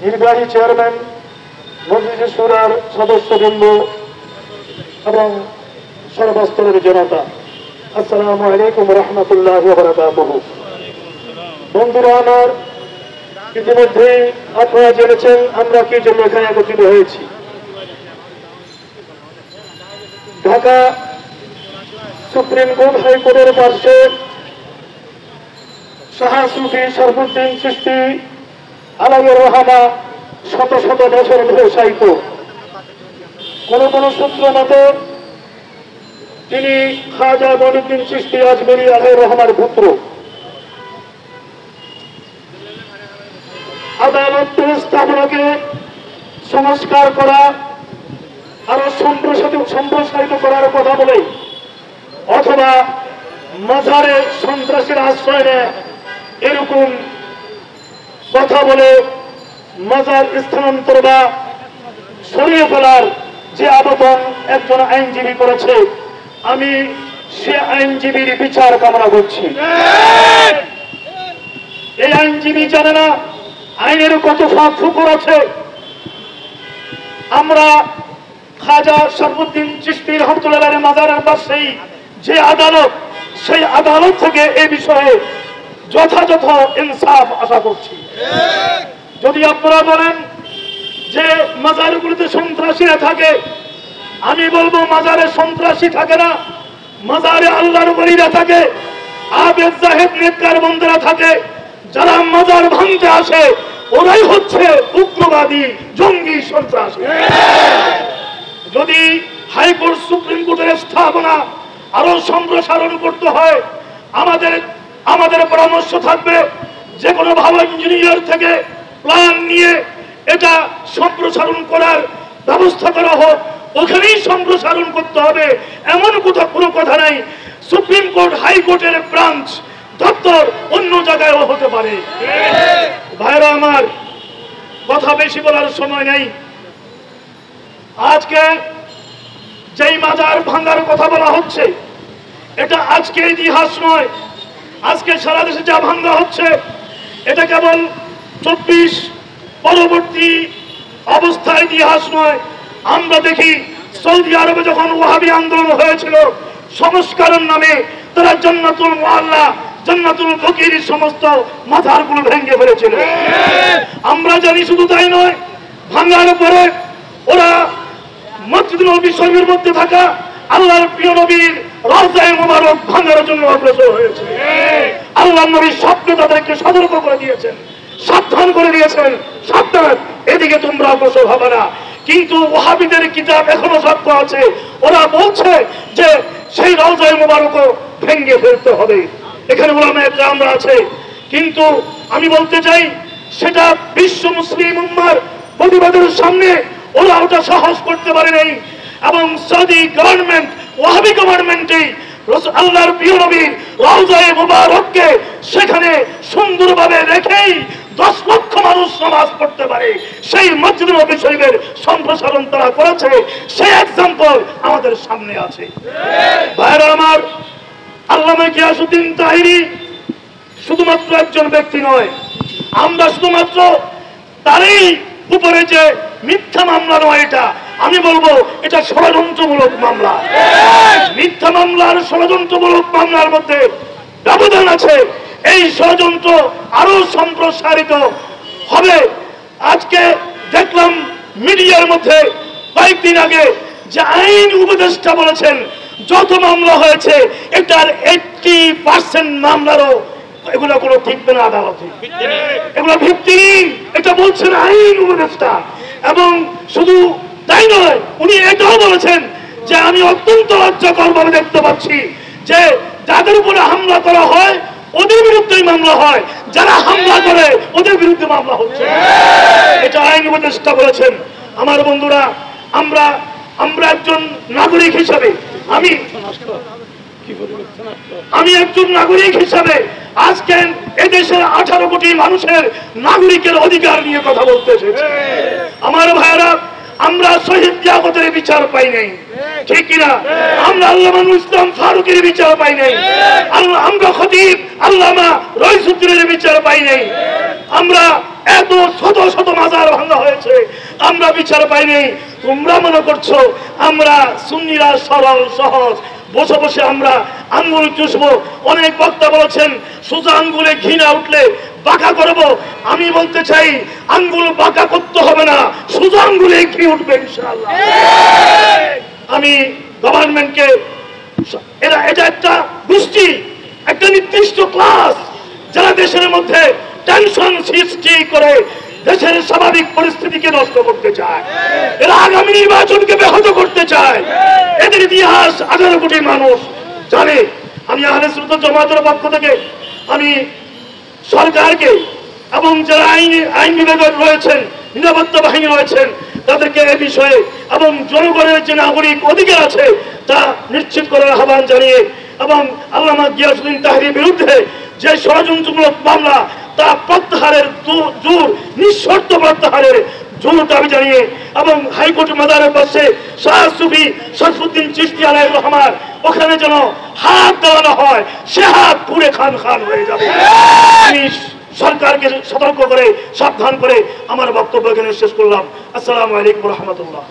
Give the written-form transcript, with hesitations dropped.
নির্বাহী চেয়ারম্যান, মজলিস শুরার সদস্যবৃন্দ এবং সর্বস্তরের জনতা, আসসালামু আলাইকুম রহমতুল্লাহ বারাকাতুহু। বন্ধুরা আমার, ইতিমধ্যেই আপনারা জেনেছেন আমরা কি জন্য এখানে একত্রিত হয়েছি। ঢাকা সুপ্রিম কোর্ট হাইকোর্টের পাশে শাহ সুফি শরফুদ্দীন চিশতি আলাইহির রহমা শত শত বছর ধরে সাহিত্য। কোন কোন সূত্র মতে তিনি খাজা মঈনুদ্দিন চিশতি আজমেরী আলাইহির রহমার পুত্র। আদালতের স্থাপনাকে সংস্কার করা, আরো সম্প্রসারিত করার কথা বলে অথবা মাজারে সন্ত্রাসীর আশ্রয় নেয় এরকম কথা বলে মাজার স্থানান্তর বা সরিয়ে ফেলার যে আবেদন একজন আইনজীবী করেছে, আমি সে আইনজীবীর বিচার কামনা করছি। এই আইনজীবী জানে না আইনের কত ফাঁক ফুকর আছে। আমরা খাজা শরফুদ্দীন চিশতি রহমতুল্লাহ মাজারের পাশেই যে আদালত, সেই আদালত থেকে এই বিষয়ে যথাযথ ইনসাফ আশা করছি। যদি আপনারা বলেন যে মাজারগুলিতে সন্ত্রাসীরা থাকে, আমি বলবো মাজারে সন্ত্রাসী থাকে না, মাজারে আল্লাহর ওলিরা থাকে, আবেদ জাহেদ নেককার বন্দেরা থাকে। যারা মাজার ভাঙতে আসে ওরাই হচ্ছে উগ্রবাদী, জঙ্গি, সন্ত্রাসী। যদি হাইকোর্ট সুপ্রিম কোর্টের স্থাপনা আরো সম্প্রসারণ করতে হয়, আমাদের পরামর্শ থাকবে যে কোনো ভালো ইঞ্জিনিয়ার থেকে প্ল্যান নিয়ে এটা সম্প্রসারণ করার ব্যবস্থা করা হোক। ওখানেই সম্প্রসারণ করতে হবে, এমন কোনো কথা নাই সুপ্রিম কোর্ট হাইকোর্টের ব্রাঞ্চ দপ্তর অন্য জায়গায়ও হতে পারে। ভাইরা আমার, কথা বেশি বলার সময় নেই। আজকে যেই মাজার ভাঙার কথা বলা হচ্ছে, এটা আজকে ইতিহাস নয়। আজকে সারা দেশে যা ভাঙা হচ্ছে এটা কেবল 24 পরবর্তী অবস্থায় ইতিহাস নয়। আমরা দেখি সৌদি আরবে যখন ওয়াহাবি আন্দোলন হয়েছিল, সংস্কারের নামে তারা জান্নাতুল মুআল্লা, জান্নাতুল বকির সমস্ত মাজারগুলো ভেঙে ফেলেছিল। আমরা জানি শুধু তাই নয়, ভাঙার পরে ওরা মসজিদুল নবী শরীফের মধ্যে থাকা আল্লাহর প্রিয় নবীর রওজায়ে মুবারক ভাঙার জন্য অগ্রসর হয়েছে। আল্লাহর নবী স্বপ্নে তাদেরকে সতর্ক করে দিয়েছেন, সাবধান করে দিয়েছেন, সাবধান, এদিকে তোমরা অগ্রসর হবে না। কিন্তু ওয়াহাবিদের কিতাব এখনো সত্য আছে, ওরা বলছে যে সেই রওজায়ে মুবারকও ভেঙে ফেলতে হবে। এখানে উলামায়ে কেরাম আছে, কিন্তু আমি বলতে চাই সেটা বিশ্ব মুসলিম উম্মাহর প্রতিবাদের সামনে ওরা ওটা সাহস করতে পারে নাই। এবং সৌদি গভর্নমেন্ট, ওয়াহাবি গভর্নমেন্টই আল্লাহর প্রিয় নবীর রওজায়ে মুবারককে সেখানে সুন্দরভাবে রেখেই 10 লক্ষ মানুষ নামাজ পড়তে পারে সেই মসজিদ নবী শরীফের সম্প্রসারণ তারা করেছে। সেই এক্সাম্পল আমাদের সামনে আছে। ভাইরা আমার, আল্লামা গিয়াসউদ্দিন তাহিরি শুধুমাত্র একজন ব্যক্তি নয়। আমরা শুধুমাত্র তারই উপরে যে মিথ্যা মামলা নয়, এটা আমি বলবো এটা ষড়যন্ত্রমূলক মামলা। মিথ্যা মামলার ষড়যন্ত্রমূলক মামলার মধ্যে ব্যবধান আছে। এই ষড়যন্ত্র আরো সম্প্রসারিত হবে। আজকে দেখলাম মিডিয়ার মধ্যে কয়েকদিন আগে যে আইন উপদেষ্টা বলেছেন যত মামলা হয়েছে এটার 80% মামলারও এগুলো কোনো টিকবে না আদালতে, এগুলো ভিত্তিহীন, এটা বলছেন আইন উপদেষ্টা। এবং শুধু তাই নয়, উনি এটাও বলেছেন যে আমি অত্যন্ত লজ্জাকর ভাবে দেখতে পাচ্ছি যে যাদের উপরে হামলা করা হয় ওদের বিরুদ্ধেই মামলা হয়, যারা হামলা করে ওদের বিরুদ্ধে মামলা হচ্ছে। এটা আইন উপদেষ্টা বলেছেন। আমার বন্ধুরা, আমরা একজন নাগরিক হিসাবে, আমি একজন নাগরিক হিসাবে আজকে এদেশের 18 কোটি মানুষের নাগরিকের অধিকার নিয়ে কথা বলতে এসেছি। আমার ভাইয়েরা, আমরা শহীদ জিয়াউদ্দিনের বিচার পাই নাই, ঠিক কিনা? আমরা আল্লামা ইসলাম ফারুকের বিচার পাই নাই, আমরা খতিব আল্লামা রইসুদ্দিনের বিচার পাই নাই। আমরা এত শত শত মাজার ভাঙা হয়েছে, আমরা বিচার পাইনি। তোমরা মনে করছো আমরা সুন্নিরা সরল সহজ, বসে বসে আমরা আঙ্গুল চুষবো। অনেক বক্তা বলেছেন সোজা আঙ্গুলে ঘি না উঠলে বাঁকা করবো। আমি বলতে চাই আঙ্গুল বাঁকা করতে হবে না, সোজা আঙ্গুলে ঘি উঠবে ইনশাআল্লাহ। আমি গভর্নমেন্টকে, এটা একটা গোষ্ঠী, একটা নির্দিষ্ট ক্লাস যারা দেশের মধ্যে টেনশন সৃষ্টি করে দেশের স্বাভাবিক পরিস্থিতিকে নষ্ট করতে চায়, এরা আগামী নির্বাচনকে ব্যাহত করতে চায়। এদের ইতিহাস 18 কোটি মানুষ জানে। আমি আহলে সুন্নাত ওয়াল জামাতের পক্ষ থেকে আমি সরকারকে এবং যারা আইন বিভাগে রয়েছেন, নিরাপত্তা বাহিনী রয়েছেন, তাদেরকে এ বিষয়ে এবং জনগণের যে নাগরিক অধিকার আছে তা নিশ্চিত করার আহ্বান জানিয়ে এবং আল্লামা গিয়াসউদ্দিন তাহেরীর বিরুদ্ধে যে ষড়যন্ত্রমূলক মামলা তা প্রত্যাহারের জোর, নিঃশর্ত প্রত্যাহারের জোর দাবি জানিয়ে এবং হাইকোর্ট মাজারের পাশে শাহ সুফি শরফুদ্দিন চিশতি আলাইহির রহমান, ওখানে যেন হাত দেওয়ানো হয়, সে হাত পুড়ে খান খান হয়ে যাবে। আমি সরকারকে সতর্ক করে সাবধান করে আমার বক্তব্য এখানে শেষ করলাম। আসসালামু আলাইকুম ওয়া রাহমাতুল্লাহ।